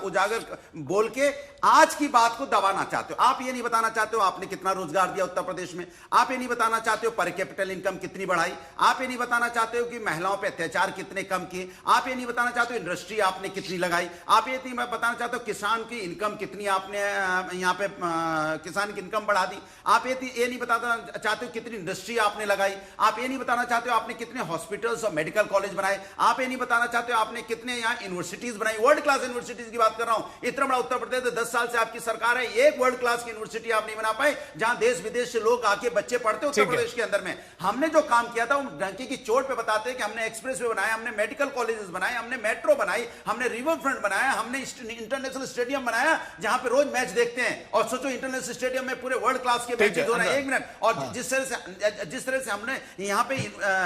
उजागर बोल के आज की बात को दबाना चाहते हो। आप ये नहीं बताना चाहते हो आपने कितना रोजगार दिया उत्तर प्रदेश में। आप ये नहीं बताना चाहते हो पर कैपिटल इनकम कितनी बढ़ाई। आप ये नहीं बताना चाहते हो कि महिलाओं पर अत्याचार कितने कम किए। आप ये नहीं बताना चाहते हो इंडस्ट्री आपने कितनी लगाई। आप ये नहीं बताना चाहते हो किसान की इनकम कितनी आपने यहाँ पे किसान की इनकम बढ़ा दी। आप ये नहीं बताना चाहते हो कितनी इंडस्ट्री आपने लगाई। आप ये नहीं बताना चाहते हो आपने कितने हॉस्पिटल्स और मेडिकल कॉलेज बनाए। आप ये नहीं बताना चाहते हो आपने कितने यहाँ यूनिवर्सिटीज बनाई। वर्ल्ड क्लास यूनिवर्सिटीज की बात कर रहा हूं। इतना बड़ा उत्तर प्रदेश, 10 साल से आपकी सरकार है, एक वर्ल्ड क्लास की यूनिवर्सिटी आप नहीं बना पाए जहां देश विदेश से लोग आके बच्चे पढ़ते उत्तर प्रदेश के अंदर में। हमने जो काम किया था वो डंकी की चोट पे बताते हैं कि हमने एक्सप्रेस वे बनाए, हमने मेडिकल कॉलेजेस बनाए, हमने मेट्रो बनाई, हमने रिवर फ्रंट बनाया, हमने इंटरनेशनल स्टेडियम बनाया जहां पे रोज मैच देखते हैं। और सोचो इंटरनेशनल स्टेडियम में पूरे वर्ल्ड क्लास के मैचेस हो रहे हैं। 1 मिनट। और जिस तरह से हमने यहाँ पे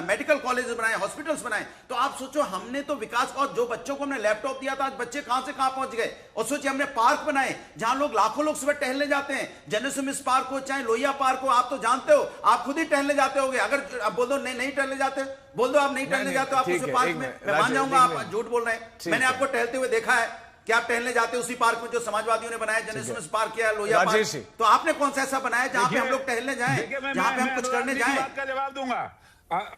मेडिकल कॉलेजेस बनाए, हॉस्पिटल्स बनाए, तो आप सोचो हमने तो विकास। और जो बच्चों को हमने लैपटॉप दिया था, आज बच्चे कहां से कहां पहुंच गए। और सोचिए हमने पार्क बनाए जहां लोग लाखों लोग सुबह टहलने जाते हैं। जनसुमिस पार्क हो चाहे लोहिया पार्क हो, आप तो जानते हो, आप खुद ही टहलने जाते होगे। अगर आप बोल दो नहीं टहलने जाते, बोल दो आप नहीं टहलने जाते हो, आप उस पार्क में, मैं मान जाऊंगा आप झूठ बोल रहे हैं। मैंने आपको टहलते हुए देखा है कि आप टहलने जाते उसी पार्क में जो समाजवादियों ने बनाया, जनसुमिस पार्क किया, लोहिया पार्क। तो आपने कौन सा ऐसा बनाया जहां पे हम लोग टहलने जाएं, जहां पे हम कुछ करने जाएं? का जवाब दूंगा।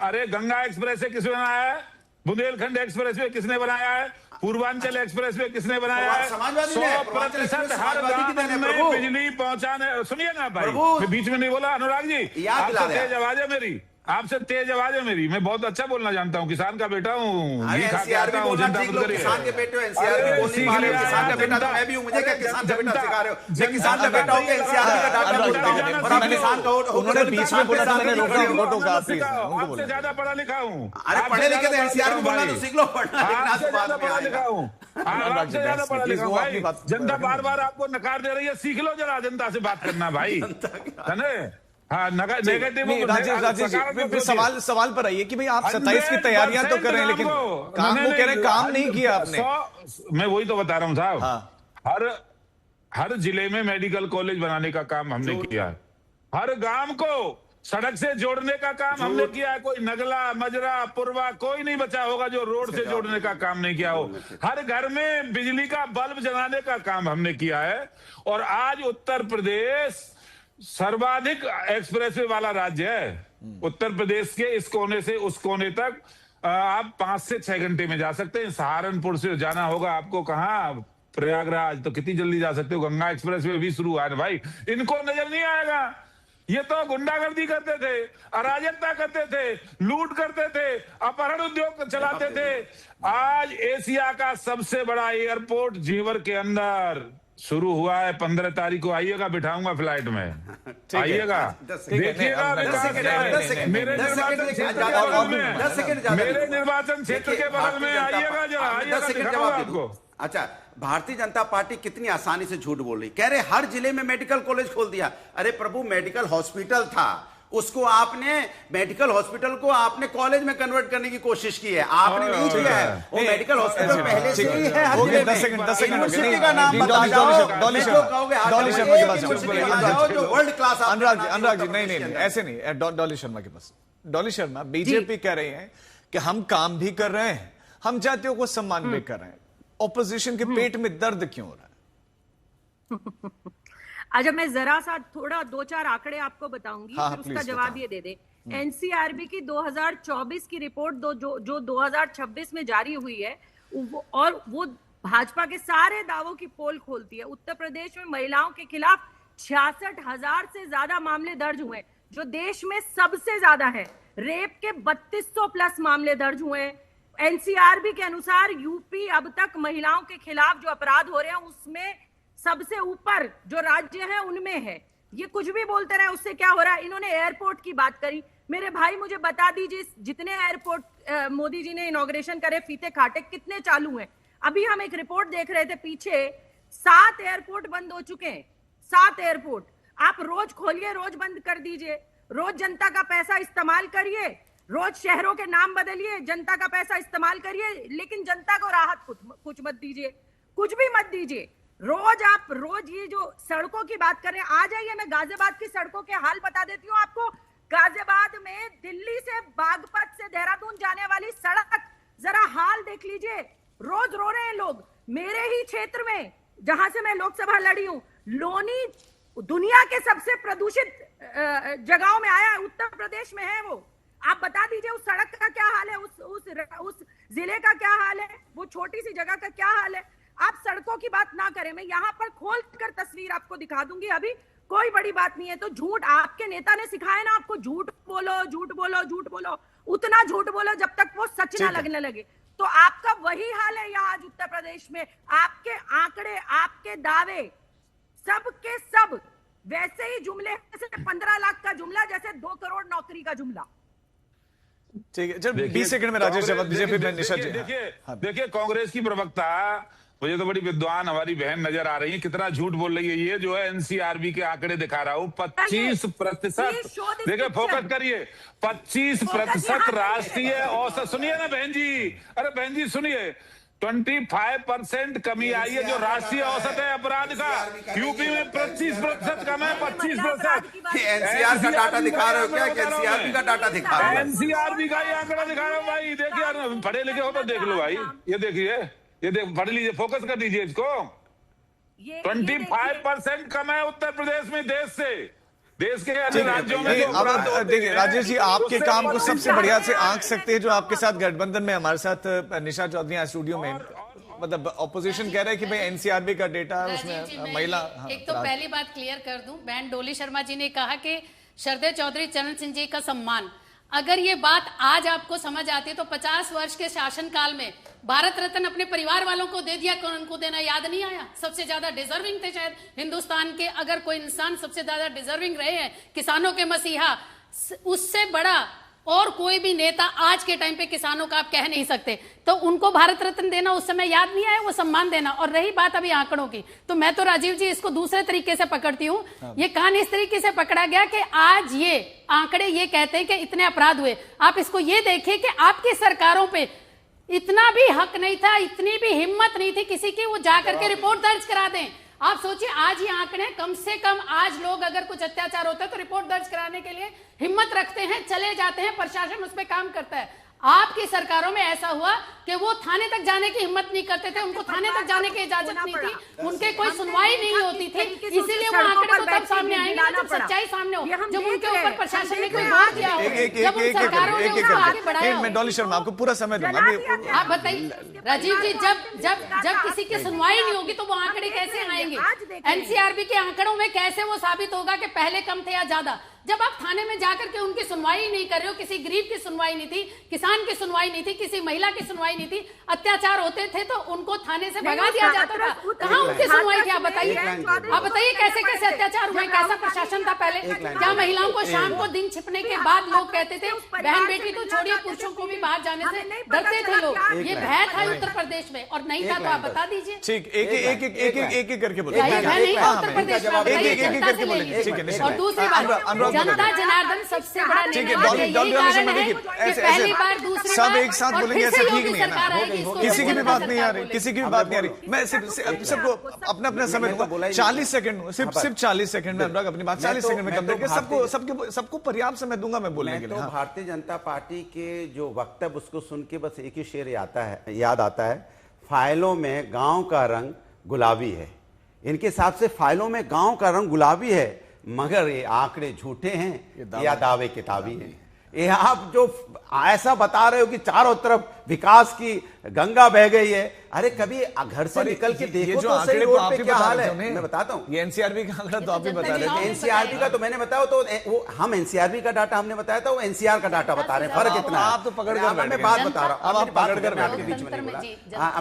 अरे गंगा एक्सप्रेस वे किसने बनाया है? बुंदेलखंड एक्सप्रेस वे किसने बनाया है? पूर्वांचल एक्सप्रेस वे किसने बनाया है? 100% हर गांव में बिजली पहुंचाने। सुनिए ना भाई, मैं बीच में नहीं बोला। अनुराग जी, आपसे तेज आवाज है मेरी, आपसे तेज आवाज है मेरी। मैं बहुत अच्छा बोलना जानता हूँ, किसान का बेटा हूँ, एनसीआरबी बोलना ठीक लो, किसान के बेटे हो, एनसीआरबी बोलने वाले हो, किसान का बेटा तो मैं भी हूँ। मुझे क्या किसान का बेटा सिखा रहे हो? मैं किसान का बेटा हूँ, एनसीआरबी का डाटा बोलता हूँ, और आप किसान का उन्होंने बीच में बोला था, मैंने रोका उनको, कहा प्लीज उनको आपसे ज्यादा पढ़ा लिखा हूँ। अरे पढ़े लिखे तो एनसीआरबी बोलना तो सीख लो, पढ़ना लिखना तो बाद में पढ़ा लिखा आएगा। हूँ, आपसे ज्यादा पढ़ा लिखा हूँ भाई। जनता बार बार आपको नकार दे रही है, सीख लो जरा जनता से बात करना भाई, है ना? हाँ, नेगेटिव। राजेश जी, सवाल पर आइए कि भाई आप 27 की तैयारियां तो कर रहे हैं, लेकिन काम वो कह रहे हैं काम नहीं किया आपने। मैं वही तो बता रहा हूँ साहब। हर जिले में मेडिकल कॉलेज बनाने का काम हमने किया है। हर गांव को सड़क से जोड़ने का काम हमने किया है। कोई नगला, मजरा, पुरवा कोई नहीं बचा होगा जो रोड से जोड़ने का काम नहीं किया हो। हर घर में बिजली का बल्ब जलाने का काम हमने किया है। और आज उत्तर प्रदेश सर्वाधिक एक्सप्रेसवे वाला राज्य है। उत्तर प्रदेश के इस कोने से उस कोने तक आप 5 से 6 घंटे में जा सकते हैं। सहारनपुर से जाना होगा आपको कहाँ, प्रयागराज, तो कितनी जल्दी जा सकते हो। गंगा एक्सप्रेसवे भी शुरू हुआ है भाई, इनको नजर नहीं आएगा। ये तो गुंडागर्दी करते थे, अराजकता करते थे, लूट करते थे, अपहरण उद्योग चलाते थे। आज एशिया का सबसे बड़ा एयरपोर्ट जेवर के अंदर शुरू हुआ है 15 तारीख को, आइएगा, बिठाऊंगा फ्लाइट में, है। आइएगा, 10 सेकंड। देखिएगा नहीं, विकास नहीं, क्या है। नहीं, नहीं, मेरे नहीं, निर्वाचन नहीं, क्षेत्र नहीं, के बगल में, 10 सेकंड ज्यादा मेरे नहीं। निर्वाचन क्षेत्र देखिए, के बगल भारतीय में जनता आइएगा, जरा पार्टी- आइएगा, 10 सेकंड दिखाऊंगा जवाब दे दूं। आपको। अच्छा, भारतीय जनता पार्टी कितनी आसानी से झूठ बोल रही, कह रहे हर जिले में मेडिकल कॉलेज खोल दिया। अरे प्रभु, मेडिकल हॉस्पिटल था, उसको आपने मेडिकल हॉस्पिटल को आपने कॉलेज में कन्वर्ट करने की कोशिश की है, आपने नहीं किया है। वो मेडिकल हॉस्पिटल पहले से ही है हर हो गया, जिले 10 में। सेकंड, 10 सेकंड हो गए। यूनिवर्सिटी का नाम नहीं, बता डॉली जाओ, शर्मा, डॉली मैं शर्मा, जो कहोगे, हाँ, डॉली एक शर्मा के पास यूनिवर्सिटी चलो, का नाम बताओ जो वर्ल्ड क्लास आपने अनुराग जी, बना दी अनुराग जी, उत्तर नहीं प्रदेश नहीं के नहीं, अंदर। ऐसे नहीं, डॉली शर्मा के पास। डॉली शर्मा, बीजेपी कह रही है कि हम काम भी कर रहे हैं, हम जातियों को सम्मान भी कर रहे हैं, ऑपोजिशन के पेट में दर्द क्यों हो रहा है? अच्छा, मैं जरा सा थोड़ा 2-4 आंकड़े आपको बताऊंगी, हाँ, फिर उसका प्लीज जवाब बताओ। ये दे दे। एनसीआरबी की 2024 की रिपोर्ट जो 2026 में जारी हुई है, और वो भाजपा के सारे दावों की पोल खोलती है। उत्तर प्रदेश में महिलाओं के खिलाफ 66,000 से ज्यादा मामले दर्ज हुए, जो देश में सबसे ज्यादा है। रेप के 3200 प्लस मामले दर्ज हुए। एनसीआरबी के अनुसार यूपी अब तक महिलाओं के खिलाफ जो अपराध हो रहे हैं उसमें सबसे ऊपर जो राज्य है उनमें है। ये कुछ भी बोलते रहे, उससे क्या हो रहा है। इन्होंने एयरपोर्ट की बात करी। मेरे भाई मुझे बता दीजिए, जितने एयरपोर्ट मोदी जी ने इनॉग्रेशन करे, फीते काटे, कितने चालू हैं? अभी हम एक रिपोर्ट देख रहे थे पीछे, 7 एयरपोर्ट बंद हो चुके हैं। 7 एयरपोर्ट आप रोज खोलिए, रोज बंद कर दीजिए, रोज जनता का पैसा इस्तेमाल करिए, रोज शहरों के नाम बदलिए, जनता का पैसा इस्तेमाल करिए, लेकिन जनता को राहत कुछ मत दीजिए, कुछ भी मत दीजिए। रोज ये जो सड़कों की बात कर रहे हैं, आ जाइए, मैं गाजियाबाद की सड़कों के हाल बता देती हूँ आपको। गाजियाबाद में दिल्ली से बागपत से देहरादून जाने वाली सड़क, जरा हाल देख लीजिए। रोज रो रहे हैं लोग। मेरे ही क्षेत्र में, जहां से मैं लोकसभा लड़ी हूं, लोनी दुनिया के सबसे प्रदूषित जगहों में आया है, उत्तर प्रदेश में है वो। आप बता दीजिए उस सड़क का क्या हाल है, उस जिले का क्या हाल है, वो छोटी सी जगह का क्या हाल है। आप सड़कों की बात ना करें, मैं यहां पर खोल कर तस्वीर आपको दिखा दूंगी, अभी कोई बड़ी बात नहीं है। तो झूठ आपके नेता ने सिखाया ना आपको, झूठ बोलो, झूठ बोलो, झूठ बोलो, उतना झूठ बोलो जब तक वो सच ना लगने लगे। तो आपका वही हाल है यहाँ आज उत्तर प्रदेश में। आपके आंकड़े, आपके दावे, सब के सब वैसे ही जुमले, जैसे 15 लाख का जुमला, जैसे 2 करोड़ नौकरी का जुमला। ठीक है, चल 20 सेकंड में राजेश जवाब दीजिए, फिर मैं निशा जी। देखिए कांग्रेस की प्रवक्ता, मुझे तो बड़ी विद्वान हमारी बहन नजर आ रही है, कितना झूठ बोल रही है। ये जो है एनसीआरबी के आंकड़े दिखा रहा हूं, 25%। देखिए, फोकस करिए, 25% राष्ट्रीय औसत। सुनिए ना बहन जी, अरे बहन जी सुनिए, 25% कमी आई है जो राष्ट्रीय औसत है अपराध का। यूपी में 25% कम है, 25%। एनसीआर का डाटा दिखा रहे हो क्या? एनसीआरबी का डाटा दिखा रहे हो? एनसीआरबी का ये आंकड़ा दिखा रहा हूं भाई। देखिए, पढ़े लिखे हो तो देख लो भाई, ये देखिए, ये देख, पढ़ लीजिए, फोकस कर दीजिए इसको। 25% कम है उत्तर प्रदेश में देश से, देश के अन्य राज्यों में। अब देखिए राजेश जी, आपके काम को सबसे बढ़िया से आंक सकते हैं जो आपके साथ गठबंधन में हमारे साथ निशा चौधरी आज स्टूडियो में, मतलब ऑपोजिशन कह रहा है कि भाई एनसीआरबी का डेटा उसमें महिला। एक तो पहली बात क्लियर कर दूं, बहन डोली शर्मा जी ने कहा कि शरदे चौधरी चरण सिंह जी का सम्मान, अगर ये बात आज आपको समझ आती है तो 50 वर्ष के शासनकाल में भारत रत्न अपने परिवार वालों को दे दिया, उनको देना याद नहीं आया? सबसे ज्यादा डिजर्विंग थे शायद हिंदुस्तान के, अगर कोई इंसान सबसे ज्यादा डिजर्विंग रहे हैं, किसानों के मसीहा, उससे बड़ा और कोई भी नेता आज के टाइम पे किसानों का आप कह नहीं सकते। तो उनको भारत रत्न देना उस समय याद नहीं आया, वो सम्मान देना। और रही बात अभी आंकड़ों की, तो मैं तो राजीव जी इसको दूसरे तरीके से पकड़ती हूँ। ये कान इस तरीके से पकड़ा गया कि आज ये आंकड़े ये कहते हैं कि इतने अपराध हुए। आप इसको ये देखिए कि आपकी सरकारों पे इतना भी हक नहीं था, इतनी भी हिम्मत नहीं थी किसी की, वो जाकर के रिपोर्ट दर्ज करा दें। आप सोचिए, आज ये आंकड़े, कम से कम आज लोग अगर कुछ अत्याचार होता है तो रिपोर्ट दर्ज कराने के लिए हिम्मत रखते हैं, चले जाते हैं, प्रशासन उस पर काम करता है। आपकी सरकारों में ऐसा हुआ कि वो थाने तक जाने की हिम्मत नहीं करते थे, उनको थाने तक जाने की इजाजत नहीं थी, उनके कोई सुनवाई नहीं होती थी, इसीलिए वो आंकड़े तो तब सामने आएंगे जब सच्चाई सामने हो, जब उनके ऊपर प्रशासन ने कोई बात किया हो, जब उन सरकारों ने उसको आगे बढ़ाया हो। मैं डॉली शर्मा आपको पूरा समय दूंगा। आप बताइए राजीव जी, जब किसी की सुनवाई नहीं होगी तो वो आंकड़े कैसे आएंगे? एनसीआरबी के आंकड़ों में कैसे वो साबित होगा कि पहले कम थे या ज्यादा? जब आप थाने में जाकर के उनकी सुनवाई ही नहीं कर रहे हो, किसी गरीब की सुनवाई नहीं थी, किसान की सुनवाई नहीं थी, किसी महिला की सुनवाई नहीं थी, अत्याचार होते थे तो उनको थाने से भगा दिया जाता था। कहाँ उनकी सुनवाई थी? आप बताइए, आप बताइए कैसे कैसे अत्याचार हुए, कैसा प्रशासन था पहले, जहाँ महिलाओं को शाम को दिन छिपने के बाद लोग कहते थे बहन बेटी तो छोड़िए, पुरुषों को भी बाहर जाने से डरते थे लोग। ये भय था उत्तर प्रदेश में, और नहीं था तो आप बता दीजिए। ठीक, एक करके बोलो। उत्तर प्रदेश में और दूसरी बात, जनता जनार्दन सबसे बड़ा पहली बार दूसरी सब एक साथ बोलेंगे ऐसा ठीक नहीं है ना, किसी की भी बात नहीं आ रही, किसी की भी बात नहीं आ रही। मैं सबको अपना अपना समय दूंगा, 40 सेकंड, सिर्फ 40 सेकंड में अनुराग अपनी बात 40 सेकंड में कम करके सबको पर्याप्त समय दूंगा मैं बोलने के लिए। भारतीय जनता पार्टी के जो वक्तव्य उसको सुन के बस एक ही शेर याद आता है, फाइलों में गांव का रंग गुलाबी है। इनके हिसाब से फाइलों में गांव का रंग गुलाबी है, मगर ये आंकड़े झूठे हैं या दावे किताबी हैं। ये आप जो ऐसा बता रहे हो कि चारों तरफ विकास की गंगा बह गई है, अरे कभी घर से निकल के देखो तो सही रोड पे क्या हाल है। मैं बताता हूँ, ये एनसीआरबी का आंकड़ा तो आप भी बता रहे थे। एनसीआरबी का तो मैंने बताया, तो वो हम एनसीआरबी का डाटा हमने बताया था, वो एनसीआर का डाटा बता रहे हैं, फर्क इतना है। आप तो पकड़ कर मैं बात बता रहा हूँ, अब आप पकड़ कर आपके बीच में नहीं बोला।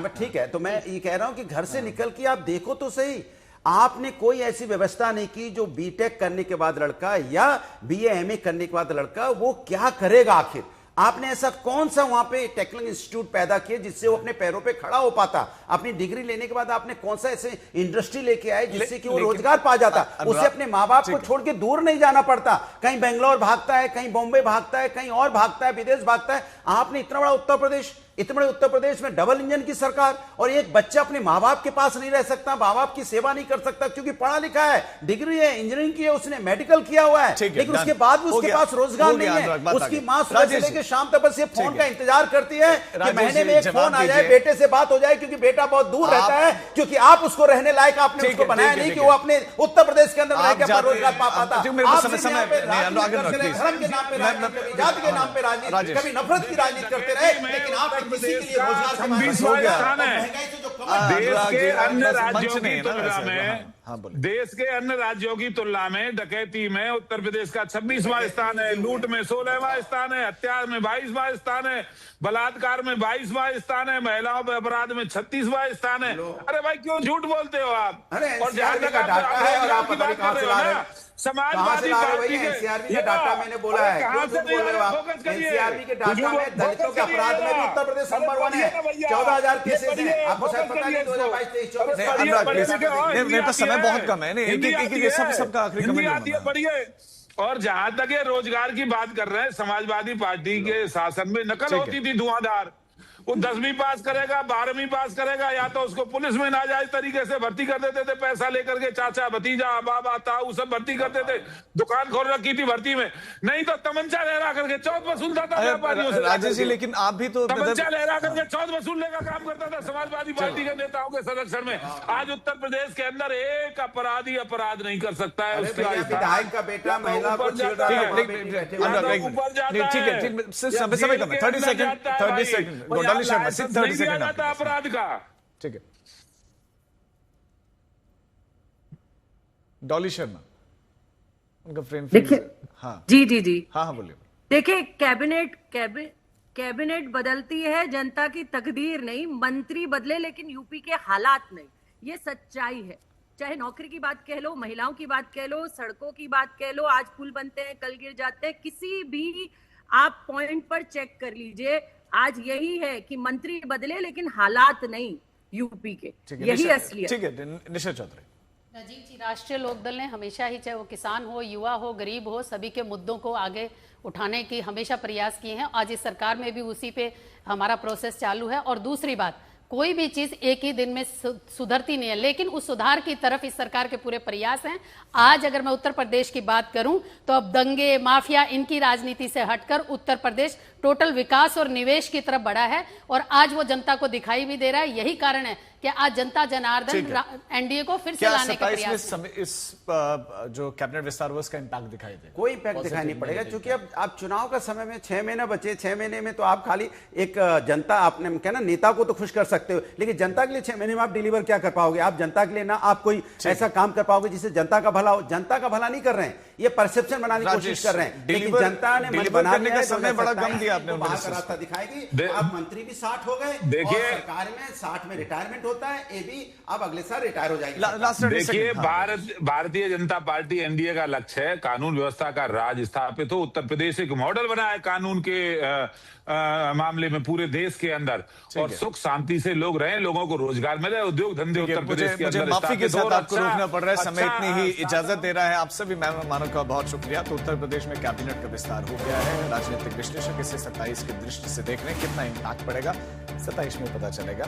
ठीक है, तो मैं ये कह रहा हूँ कि घर से निकल के आप देखो तो सही, आपने कोई ऐसी व्यवस्था नहीं की जो बीटेक करने के बाद लड़का या बीए एमए करने के बाद लड़का वो क्या करेगा। आखिर आपने ऐसा कौन सा वहां पे टेक्निकल इंस्टीट्यूट पैदा किया जिससे वो अपने पैरों पे खड़ा हो पाता। अपनी डिग्री लेने के बाद आपने कौन सा ऐसे इंडस्ट्री लेके आए जिससे कि वो रोजगार पा जाता, उसे अपने माँ बाप को छोड़ के दूर नहीं जाना पड़ता, कहीं बेंगलोर भागता है, कहीं बॉम्बे भागता है, कहीं और भागता है, विदेश भागता है। आपने इतना बड़ा उत्तर प्रदेश में डबल इंजन की सरकार, और एक बच्चा अपने माँ बाप के पास नहीं रह सकता, माँ बाप की सेवा नहीं कर सकता क्योंकि पढ़ा लिखा है, डिग्री है, इंजीनियरिंग की है, उसने मेडिकल किया हुआ है, लेकिन उसके बाद भी उसके पास रोजगार नहीं है। उसकी माँ सुबह से लेकर शाम तक बस ये फोन का इंतजार करती है कि महीने में एक फोन आ जाए, बेटे से बात हो जाए, क्योंकि बेटा बहुत दूर रहता है, क्योंकि आप उसको रहने लायक आपने उसको बनाया नहीं कि वो अपने उत्तर प्रदेश के अंदर रहकर अपना रोजगार पा पाता। धर्म के नाम पे राजनीति, जाति के नाम पे राजनीति, कभी नफरत की राजनीति करते रहे, लेकिन आप किसी के लिए रोजगार देश के अन्य राज्यों की तुलना में, देश के अन्य राज्यों की तुलना में डकैती में उत्तर प्रदेश का 26वां स्थान है, लूट में 16वां स्थान है, हत्या में 22वां स्थान है, बलात्कार में 22वां स्थान है, महिलाओं पर अपराध में 36वां स्थान है। अरे भाई क्यों झूठ बोलते हो आप? और जहां तक डाटा है और आप पता नहीं कहां से ला रहे हो, समाजवादी पार्टी के एनसीआरबी का डाटा मैंने बोला है, क्यों झूठ बोल रहे हो आप? एनसीआरबी के डाटा में दलितों के अपराध में भी उत्तर प्रदेश नंबर 1 है, 14,000 केसेस हैं। आपको शायद पता नहीं 2022-23-24 मेरे पास समय बहुत कम है, एक सबका आखिरी कमेंट पढ़िए। और जहां तक ये रोजगार की बात कर रहे हैं, समाजवादी पार्टी के शासन में नकल होती थी धुआंधार। वो 10वीं पास करेगा, 12वीं पास करेगा, या तो उसको पुलिस में नाजायज तरीके से भर्ती कर देते थे, पैसा लेकर के, चाचा भतीजा बाबा ताऊ सब भर्ती करते थे, दुकान खोल रखी थी भर्ती में, नहीं तो तमंचा लहरा करके चौथ वसूलता था व्यापारियों से। राजेश जी, लेकिन आप भी तो तमंचा लहरा करके चौथ वसूलने का काम करता था समाजवादी पार्टी के नेताओं के संरक्षण में। आज उत्तर प्रदेश के अंदर एक अपराधी अपराध नहीं कर सकता है, विधायक का बेटा महिला को छेड़ रहा है, समय कम है, 30 सेकंड अपराध का। ठीक है, डॉली शर्मा उनका फ्रेंड। देखिए, हाँ जी हाँ बोलिए। देखिए, कैबिनेट बदलती है, जनता की तकदीर नहीं, मंत्री बदले लेकिन यूपी के हालात नहीं, ये सच्चाई है। चाहे नौकरी की बात कह लो, महिलाओं की बात कह लो, सड़कों की बात कह लो, आज पुल बनते हैं कल गिर जाते हैं, किसी भी आप पॉइंट पर चेक कर लीजिए, आज यही है कि मंत्री बदले लेकिन हालात नहीं यूपी के, यही असलियत। ठीक है, निशा चौधरी। राजीव जी, राष्ट्रीय लोकदल ने हमेशा ही, चाहे वो किसान हो, युवा हो, गरीब हो, सभी के मुद्दों को आगे उठाने की हमेशा प्रयास किए हैं। आज इस सरकार में भी उसी पे हमारा प्रोसेस चालू है। और दूसरी बात, कोई भी चीज एक ही दिन में सुधरती नहीं है, लेकिन उस सुधार की तरफ इस सरकार के पूरे प्रयास हैं। आज अगर मैं उत्तर प्रदेश की बात करूं तो अब दंगे माफिया इनकी राजनीति से हटकर उत्तर प्रदेश टोटल विकास और निवेश की तरफ बढ़ा है, और आज वो जनता को दिखाई भी दे रहा है। यही कारण है कि आज जनता जनार्दन ठीक है। एनडीए को फिर से क्या लाने का 27 में प्रयास इस जो कैबिनेट विस्तार हुआ उसका इम्पैक्ट दिखाई दे? कोई इम्पैक्ट दिखाई नहीं पड़ेगा, क्योंकि अब आप चुनाव का समय में 6 महीने बचे, 6 महीने में तो आप खाली एक जनता, आपने क्या ना, नेता को तो खुश कर सकते हो, लेकिन जनता के लिए 6 महीने में आप डिलीवर क्या कर पाओगे? आप जनता के लिए ना आप कोई ऐसा काम कर पाओगे जिससे जनता का भला हो। जनता का भला नहीं कर रहे हैं, ये परसेप्शन बनाने की कोशिश कर रहे हैं, लेकिन जनता ने मन बना लिया है। समय बड़ा कम दिया आपने, बाहर का रास्ता दिखाएगी। आप मंत्री भी 60 हो गए, देखिए, और सरकार में 60 में रिटायरमेंट होता है, ये भी अब अगले साल रिटायर हो जाएगी। देखिए, भारतीय जनता पार्टी एनडीए का लक्ष्य है कानून व्यवस्था का राज स्थापित हो। उत्तर प्रदेश एक मॉडल बना है कानून के मामले में पूरे देश के अंदर, और सुख शांति से लोग रहें, लोगों को रोजगार मिले, उद्योग धंधे उत्तर प्रदेश के अंदर माफी के साथ आपको रोकना पड़ रहा है, समय अच्छा, इतनी ही इजाजत दे रहा है। आप सभी मेहमानों का बहुत शुक्रिया। तो उत्तर प्रदेश में कैबिनेट का विस्तार हो गया है। राजनीतिक विश्लेषक इसे 27 की दृष्टि से देख रहे हैं, कितना इम्पैक्ट पड़ेगा 27 में पता चलेगा।